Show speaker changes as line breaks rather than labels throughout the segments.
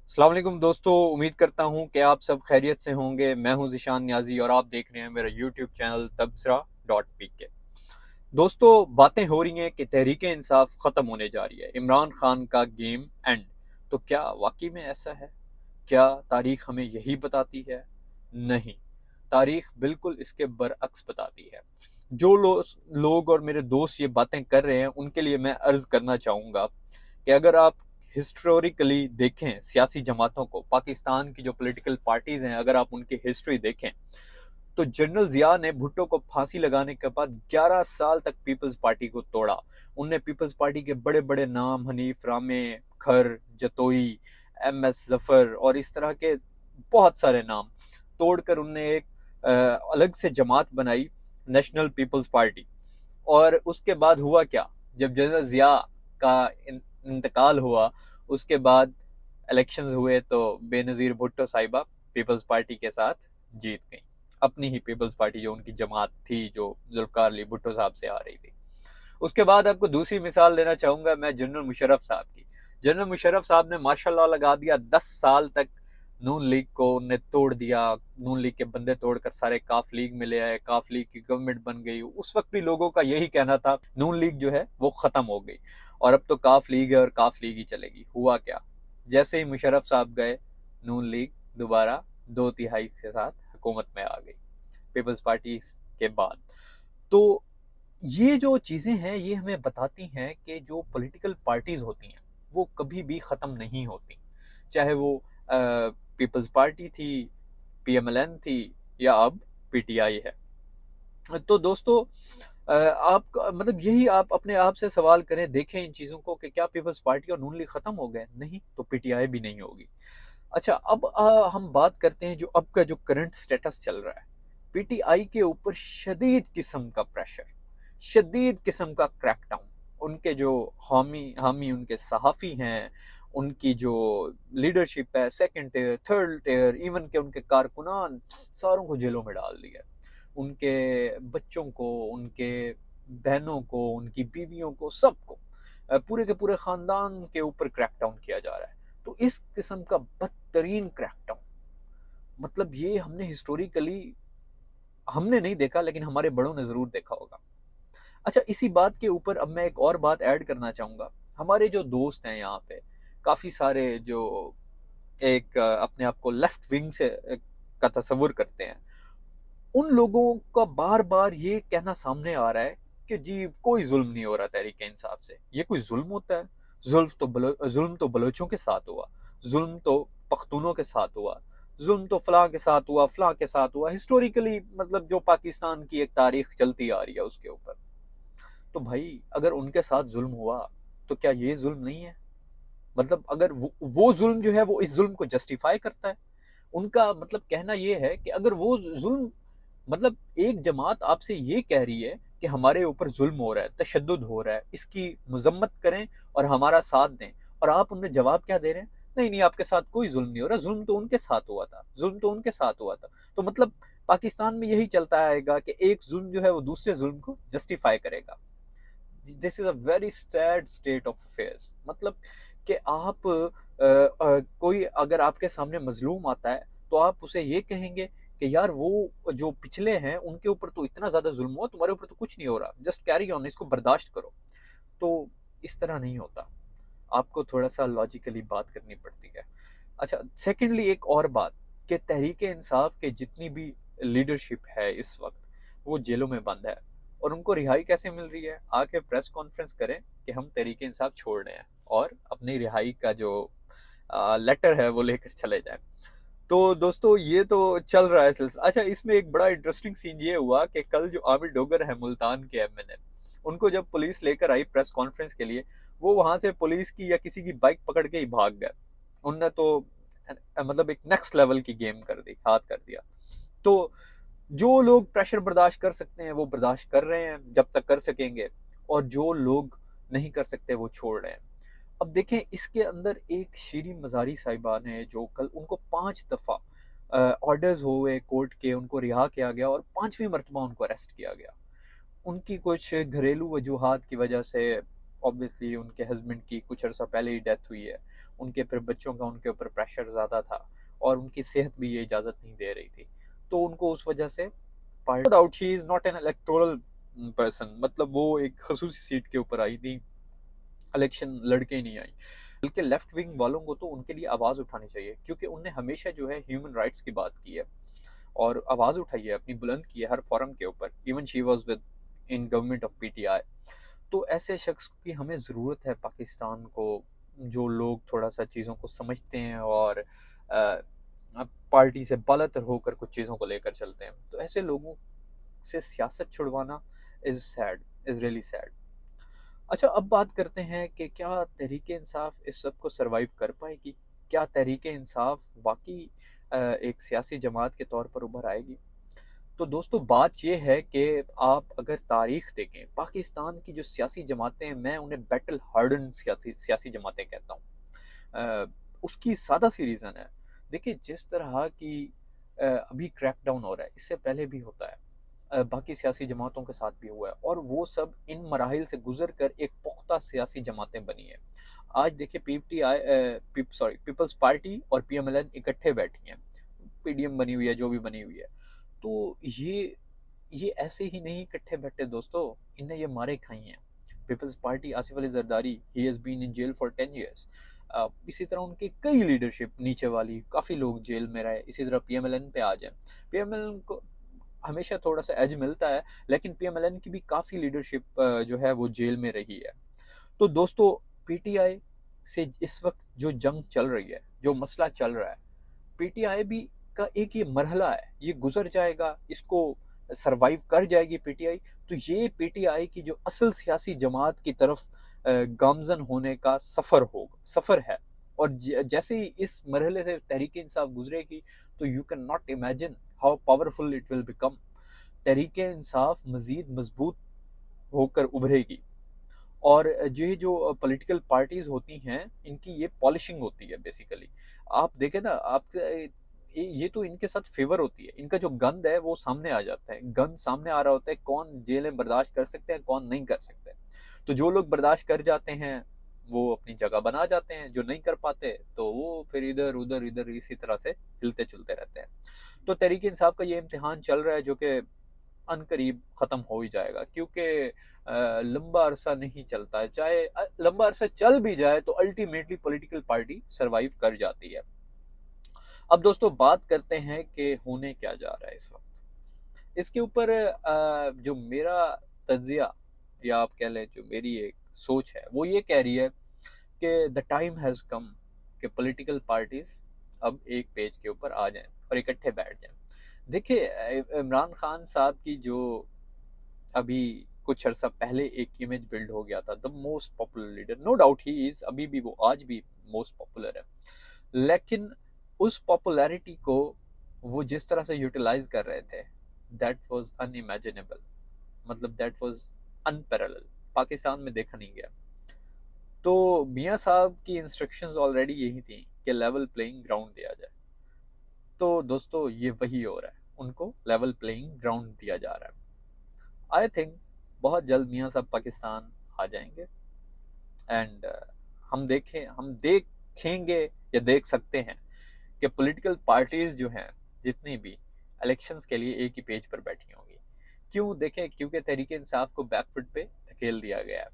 अस्सलाम वालेकुम दोस्तों, उम्मीद करता हूँ कि आप सब खैरियत से होंगे। मैं हूँ ज़ीशान नियाज़ी और आप देख रहे हैं मेरा यूट्यूब चैनल तबसरा.pk। दोस्तों, बातें हो रही हैं कि तहरीक इंसाफ ख़त्म होने जा रही है, इमरान खान का गेम एंड। तो क्या वाकई में ऐसा है? क्या तारीख हमें यही बताती है? नहीं, तारीख बिल्कुल इसके बरअक्स बताती है। जो लोग और मेरे दोस्त ये बातें कर रहे हैं उनके लिए मैं अर्ज करना चाहूँगा कि अगर आप हिस्टोरिकली देखें सियासी जमातों को, पाकिस्तान की जो पॉलिटिकल पार्टीज हैं, अगर आप उनकी हिस्ट्री देखें तो जनरल जिया ने भुट्टो को फांसी लगाने के बाद 11 साल तक पीपल्स पार्टी को तोड़ा। उनने पीपल्स पार्टी के बड़े बड़े नाम हनीफ रामे, खर, जतोई, MS जफर और इस तरह के बहुत सारे नाम तोड़कर उनने एक अलग से जमात बनाई, नेशनल पीपल्स पार्टी। और उसके बाद हुआ क्या? जब जनरल जिया का इंतकाल हुआ, उसके बाद इलेक्शंस हुए तो बेनजीर भुट्टो साहिबा पीपल्स पार्टी के साथ जीत गई। अपनी ही पीपल्स पार्टी जो उनकी जमात थी, जो जुल्फकार अली भुट्टो साहब से आ रही थी। उसके बाद आपको दूसरी मिसाल देना चाहूंगा मैं जनरल मुशर्रफ साहब की। जनरल मुशर्रफ साहब ने माशाल्लाह लगा दिया, 10 साल तक नून लीग को उन्हें तोड़ दिया। नून लीग के बंदे तोड़कर सारे काफ लीग में ले आए, काफ लीग की गवर्नमेंट बन गई। उस वक्त भी लोगों का यही कहना था नून लीग जो है वो खत्म हो गई और अब तो काफ लीग है और काफ लीग ही चलेगी। हुआ क्या? जैसे ही मुशर्रफ साहब गए, नून लीग दोबारा 2/3 के साथ हुकूमत में आ गई पीपल्स पार्टी के बाद। तो ये जो चीज़ें हैं ये हमें बताती हैं कि जो पॉलिटिकल पार्टीज होती हैं वो कभी भी ख़त्म नहीं होती, चाहे वो पीपल्स पार्टी थी, PMLN थी या अब PTI है। तो दोस्तों, आप मतलब यही आप अपने आप से सवाल करें, देखें इन चीज़ों को कि क्या पीपल्स पार्टी और नून लीग ख़त्म हो गए? नहीं, तो PTI भी नहीं होगी। अच्छा, अब हम बात करते हैं जो अब का जो करंट स्टेटस चल रहा है। PTI के ऊपर शदीद किस्म का प्रेशर, शदीद किस्म का क्रैकडाउन। उनके जो हामी हामी उनके सहाफ़ी हैं, उनकी जो लीडरशिप है, second tier, third tier, even के उनके कारकुनान, सारों को जेलों में डाल दिया। उनके बच्चों को, उनके बहनों को, उनकी बीवियों को, सबको, पूरे के पूरे ख़ानदान के ऊपर क्रैकडाउन किया जा रहा है। तो इस किस्म का बदतरीन क्रैकडाउन, मतलब ये हमने हिस्टोरिकली हमने नहीं देखा, लेकिन हमारे बड़ों ने ज़रूर देखा होगा। अच्छा, इसी बात के ऊपर अब मैं एक और बात ऐड करना चाहूँगा। हमारे जो दोस्त हैं यहाँ पे, काफ़ी सारे जो एक अपने आप को लेफ्ट विंग से का तसव्वुर करते हैं, उन लोगों का बार-बार ये कहना सामने आ रहा है कि जी कोई ज़ुल्म नहीं हो रहा तहरीक इंसाफ से। ये कोई ज़ुल्म होता है? ज़ुल्म तो बलोचों के साथ हुआ, ज़ुल्म तो पख्तूनों के साथ हुआ, ज़ुल्म तो फ़लाँ के साथ हुआ, फ़लाँ के साथ हुआ। हिस्टोरिकली मतलब जो पाकिस्तान की एक तारीख चलती आ रही है उसके ऊपर। तो भाई अगर उनके साथ ज़ुल्म हुआ, तो क्या ये ज़ुल्म नहीं है? मतलब अगर वो ज़ुल्म जो है वो इस ज़ुल्म को जस्टिफ़ाई करता है। उनका मतलब कहना ये है कि अगर वो ज़ुल्म, मतलब एक जमात आपसे ये कह रही है कि हमारे ऊपर जुल्म हो रहा है, तशद्दुद हो रहा है, इसकी मजम्मत करें और हमारा साथ दें, और आप उन्हें जवाब क्या दे रहे हैं? नहीं नहीं, आपके साथ कोई जुल्म नहीं हो रहा, जुल्म तो उनके साथ हुआ था, जुल्म तो उनके साथ हुआ था। तो मतलब पाकिस्तान में यही चलता आएगा कि एक जुल्म जो है वो दूसरे जुल्म को जस्टिफाई करेगा। This is a very sad state of affairs. मतलब कि आप कोई अगर आपके सामने मजलूम आता है तो आप उसे ये कहेंगे कि यार वो जो पिछले हैं उनके ऊपर तो इतना ज्यादा जुल्म हुआ, तुम्हारे ऊपर तो कुछ नहीं हो रहा, जस्ट कैरी ऑन, इसको बर्दाश्त करो। तो इस तरह नहीं होता, आपको थोड़ा सा लॉजिकली बात करनी पड़ती है। अच्छा, सेकेंडली एक और बात कि तहरीक इंसाफ के जितनी भी लीडरशिप है इस वक्त, वो जेलों में बंद है। और उनको रिहाई कैसे मिल रही है? आके प्रेस कॉन्फ्रेंस करें कि हम तहरीक इंसाफ छोड़ रहे हैं और अपनी रिहाई का जो लेटर है वो लेकर चले जाएं। तो दोस्तों, ये तो चल रहा है सिलसिला। अच्छा, इसमें एक बड़ा इंटरेस्टिंग सीन ये हुआ कि कल जो आमिर डोगर है मुल्तान के MNA, उनको जब पुलिस लेकर आई प्रेस कॉन्फ्रेंस के लिए, वो वहां से पुलिस की या किसी की बाइक पकड़ के ही भाग गए। उनने तो मतलब एक नेक्स्ट लेवल की गेम कर दी, हाथ कर दिया। तो जो लोग प्रेशर बर्दाश्त कर सकते हैं वो बर्दाश्त कर रहे हैं जब तक कर सकेंगे, और जो लोग नहीं कर सकते वो छोड़ रहे हैं। अब देखें, इसके अंदर एक शीरीन मज़ारी साहिबा ने जो कल उनको 5 दफ़ा ऑर्डर्स हुए कोर्ट के, उनको रिहा किया गया और 5वीं मरतबा उनको अरेस्ट किया गया। उनकी कुछ घरेलू वजूहात की वजह से, ऑब्वियसली उनके हस्बैंड की कुछ अर्सा पहले ही डेथ हुई है, उनके फिर बच्चों का उनके ऊपर प्रेशर ज़्यादा था और उनकी सेहत भी ये इजाज़त नहीं दे रही थी, तो उनको उस वजह से no doubt she is not an electoral person, मतलब वो एक खसूसी सीट के ऊपर आई थी, इलेक्शन लड़के ही नहीं आई। बल्कि लेफ्ट विंग वालों को तो उनके लिए आवाज़ उठानी चाहिए, क्योंकि उनने हमेशा जो है ह्यूमन राइट्स की बात की है और आवाज़ उठाई है, अपनी बुलंद की है हर फोरम के ऊपर। Even she was with in government of PTI. तो ऐसे शख्स की हमें ज़रूरत है पाकिस्तान को, जो लोग थोड़ा सा चीज़ों को समझते हैं और पार्टी से बालातर होकर कुछ चीज़ों को लेकर चलते हैं। तो ऐसे लोगों से सियासत छुड़वाना is sad, is really sad. अच्छा, अब बात करते हैं कि क्या तहरीक इंसाफ इस सब को सरवाइव कर पाएगी? क्या तहरीक इंसाफ वाकई एक सियासी जमात के तौर पर उभर आएगी? तो दोस्तों, बात ये है कि आप अगर तारीख देखें, पाकिस्तान की जो सियासी जमातें हैं, मैं उन्हें बैटल हार्डन सियासी जमातें कहता हूँ। उसकी सादा सी रीज़न है, देखिए जिस तरह की अभी क्रैकडाउन हो रहा है, इससे पहले भी होता है, बाकी सियासी जमातों के साथ भी हुआ है, और वो सब इन मराहिल से गुजर कर एक पुख्ता सियासी जमातें बनी है। आज देखिए पीपल्स पार्टी और पीएमएलएन इकट्ठे बैठी हैं, पीडीएम बनी हुई है, जो भी बनी हुई है। तो ये ऐसे ही नहीं इकट्ठे बैठे दोस्तों, इन्हें ये मारे खाई हैं। Peoples party, Asif Ali Zardari, he has been in jail for 10 years. इसी तरह उनकी कई लीडरशिप नीचे वाली काफ़ी लोग जेल में रहे। इसी तरह पीएमएलएन पे आ जाए, पीएमएलएन को हमेशा थोड़ा सा एज मिलता है, लेकिन पीएमएलएन की भी काफ़ी लीडरशिप जो है वो जेल में रही है। तो दोस्तों, पीटीआई से इस वक्त जो जंग चल रही है, जो मसला चल रहा है, पीटीआई भी का एक ये मरहला है, ये गुजर जाएगा, इसको सरवाइव कर जाएगी पीटीआई। तो ये पीटीआई की जो असल सियासी जमात की तरफ गामजन होने का सफ़र है। और जैसे ही इस मरहले से तहरीक इंसाफ गुजरेगी, तो you can not imagine how powerful it will become. Tehreek Insaf मज़ीद मजबूत होकर उभरेगी, और जो पॉलिटिकल पार्टीज होती हैं, इनकी ये पॉलिशिंग होती है बेसिकली। आप देखें ना, आप ये तो इनके साथ फेवर होती है, इनका जो गंद है वो सामने आ जाता है, गंद सामने आ रहा होता है, कौन जेलें बर्दाश्त कर सकते हैं, कौन नहीं कर सकते। तो जो लोग बर्दाश्त कर जाते हैं वो अपनी जगह बना जाते हैं, जो नहीं कर पाते तो वो फिर इधर उधर इधर इसी तरह से हिलते चलते रहते हैं। तो तहरीक इंसाफ का ये इम्तिहान चल रहा है, जो कि अनकरीब ख़त्म हो ही जाएगा, क्योंकि लंबा अरसा नहीं चलता है। चाहे लंबा अरसा चल भी जाए तो अल्टीमेटली पॉलिटिकल पार्टी सरवाइव कर जाती है। अब दोस्तों, बात करते हैं कि होने क्या जा रहा है इस वक्त। इसके ऊपर जो मेरा तज्जिया, या आप कह लें जो मेरी एक सोच है, वो ये कह रही है कि द टाइम हैज़ कम कि पॉलिटिकल पार्टीज अब एक पेज के ऊपर आ जाएं और इकट्ठे बैठ जाएं। देखिए, इमरान खान साहब की जो अभी कुछ अर्सा पहले एक इमेज बिल्ड हो गया था, the most popular leader, no doubt he is, अभी भी वो आज भी मोस्ट पॉपुलर है, लेकिन उस पॉपुलैरिटी को वो जिस तरह से यूटिलाइज कर रहे थे, दैट वाज अनइमेजिनेबल, मतलब दैट वाज अनपैरेलल, पाकिस्तान में देखा नहीं गया। तो मियाँ साहब की इंस्ट्रक्शंस ऑलरेडी यही थी कि लेवल प्लेइंग ग्राउंड दिया जाए। तो दोस्तों, ये वही हो रहा है, उनको लेवल प्लेइंग ग्राउंड दिया जा रहा है। आई थिंक बहुत जल्द मियाँ साहब पाकिस्तान आ जाएंगे, एंड हम देखेंगे या देख सकते हैं कि पॉलिटिकल पार्टीज जो हैं, जितनी भी इलेक्शंस के लिए एक ही पेज पर बैठी होंगी। क्यों देखें? क्योंकि तहरीक इंसाफ को बैकफुट पे धकेल दिया गया है।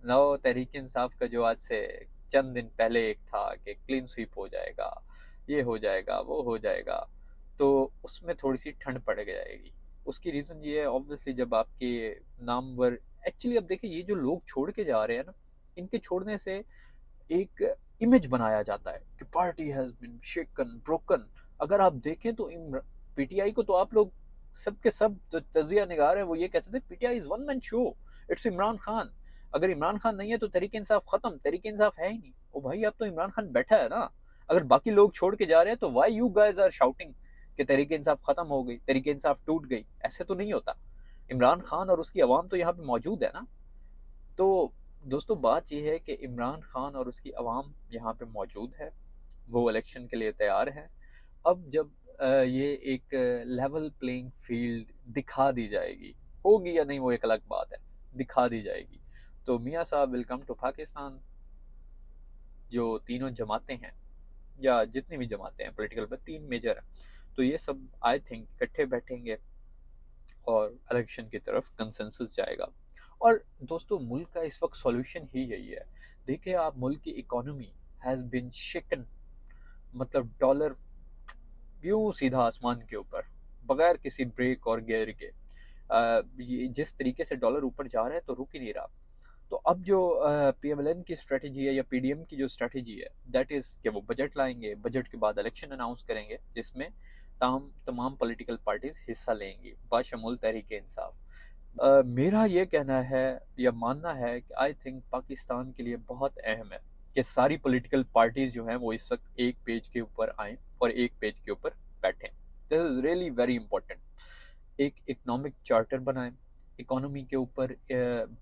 नौ तहरीक इंसाफ का जो आज से चंद दिन पहले एक था कि क्लीन स्वीप हो जाएगा, ये हो जाएगा, वो हो जाएगा, तो उसमें थोड़ी सी ठंड पड़ जाएगी। उसकी रीज़न ये है, ऑब्वियसली, जब आपके नामवर, एक्चुअली अब देखिए, ये जो लोग छोड़ के जा रहे हैं ना, इनके छोड़ने से एक इमेज बनाया जाता है कि party has been shaken, broken. अगर आप देखें तो पीटीआई को तो आप लोग सब के सब जो तजिया निगार है वो ये कहते थे PTI is one man show, it's Imran Khan. अगर इमरान खान नहीं है तो तहरीक इंसाफ खत्म, तहरीक इंसाफ है ही नहीं। ओ भाई, अब तो इमरान खान बैठा है ना। अगर बाकी लोग छोड़ के जा रहे हैं तो why you guys are shouting कि तहरीक इंसाफ खत्म हो गई, तहरीक इंसाफ टूट गई? ऐसे तो नहीं होता। इमरान खान और उसकी आवाम तो यहाँ पे मौजूद है ना। तो दोस्तों, बात यह है कि इमरान खान और उसकी आवाम यहाँ पे मौजूद है, वो इलेक्शन के लिए तैयार है। अब जब ये एक लेवल प्लेइंग फील्ड दिखा दी जाएगी, होगी या नहीं वो एक अलग बात है, दिखा दी जाएगी, तो मियाँ साहब विल कम टू पाकिस्तान। जो तीनों जमातें हैं या जितनी भी जमातें हैं पॉलिटिकल पर, 3 मेजर हैं, तो ये सब आई थिंक इकट्ठे बैठेंगे और इलेक्शन की तरफ कंसेंसस जाएगा। और दोस्तों मुल्क का इस वक्त सॉल्यूशन ही यही है। देखिए आप, मुल्क की इकोनॉमी हैज़ बीन शेकन, मतलब डॉलर यूं सीधा आसमान के ऊपर बगैर किसी ब्रेक और गियर के, ये जिस तरीके से डॉलर ऊपर जा रहा है तो रुक ही नहीं रहा। तो अब जो पीएमएलएन की स्ट्रेटजी है या पीडीएम की जो स्ट्रेटजी है, दैट इज़ कि वो बजट लाएंगे, बजट के बाद इलेक्शन अनाउंस करेंगे जिसमें तमाम पॉलिटिकल पार्टीज हिस्सा लेंगी बाशमूल तहरीक इंसाफ। मेरा ये कहना है या मानना है कि आई थिंक पाकिस्तान के लिए बहुत अहम है कि सारी पॉलिटिकल पार्टीज जो हैं वो इस वक्त एक पेज के ऊपर आएँ और एक पेज के ऊपर बैठें। This is really very important. एक इकोनॉमिक चार्टर बनाएं इकोनॉमी के ऊपर।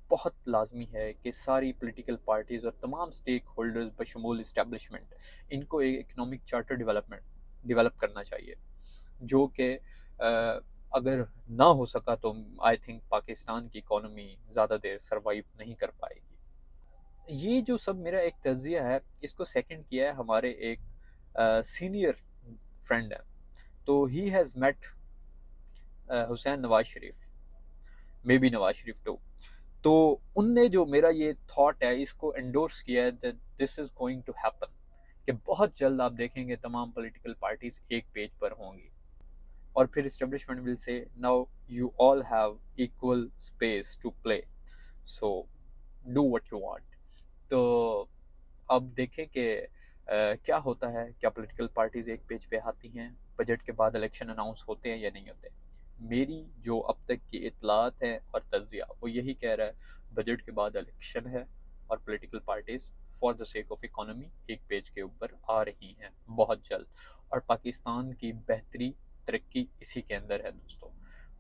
बहुत लाजमी है कि सारी पॉलिटिकल पार्टीज और तमाम स्टेक होल्डर्स बशमूल इस्टेब्लिशमेंट इनको एक इकोनॉमिक चार्टर डेवलप करना चाहिए, जो कि अगर ना हो सका तो आई थिंक पाकिस्तान की इकोनॉमी ज़्यादा देर सरवाइव नहीं कर पाएगी। ये जो सब मेरा एक तज्जिया है, इसको सेकंड किया है हमारे एक सीनियर फ्रेंड है, तो he has met Hussain Nawaz Sharif, maybe Nawaz Sharif too. तो उनने जो मेरा ये थॉट है इसको एंडोर्स किया है that this is going to happen, कि बहुत जल्द आप देखेंगे तमाम पॉलिटिकल पार्टीज एक पेज पर होंगी और फिर establishment will say now you all have equal space to play, so do what you want. तो अब देखें कि क्या होता है, क्या पॉलिटिकल पार्टीज एक पेज पे आती हैं, बजट के बाद इलेक्शन अनाउंस होते हैं या नहीं होते। मेरी जो अब तक की इतलात है और तज्जिया वो यही कह रहा है बजट के बाद इलेक्शन है और political parties for the sake of economy एक पेज के ऊपर आ रही हैं बहुत जल्द। और पाकिस्तान की बेहतरी तरक्की इसी के अंदर है दोस्तों।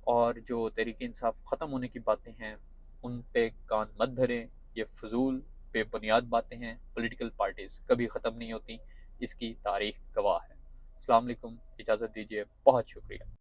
और जो तहरीक इंसाफ ख़त्म होने की बातें हैं उन पे कान मत धरें, ये फजूल बेबुनियाद बातें हैं। पॉलिटिकल पार्टीज कभी ख़त्म नहीं होती, इसकी तारीख गवाह है। अस्सलाम वालेकुम, इजाज़त दीजिए, बहुत शुक्रिया।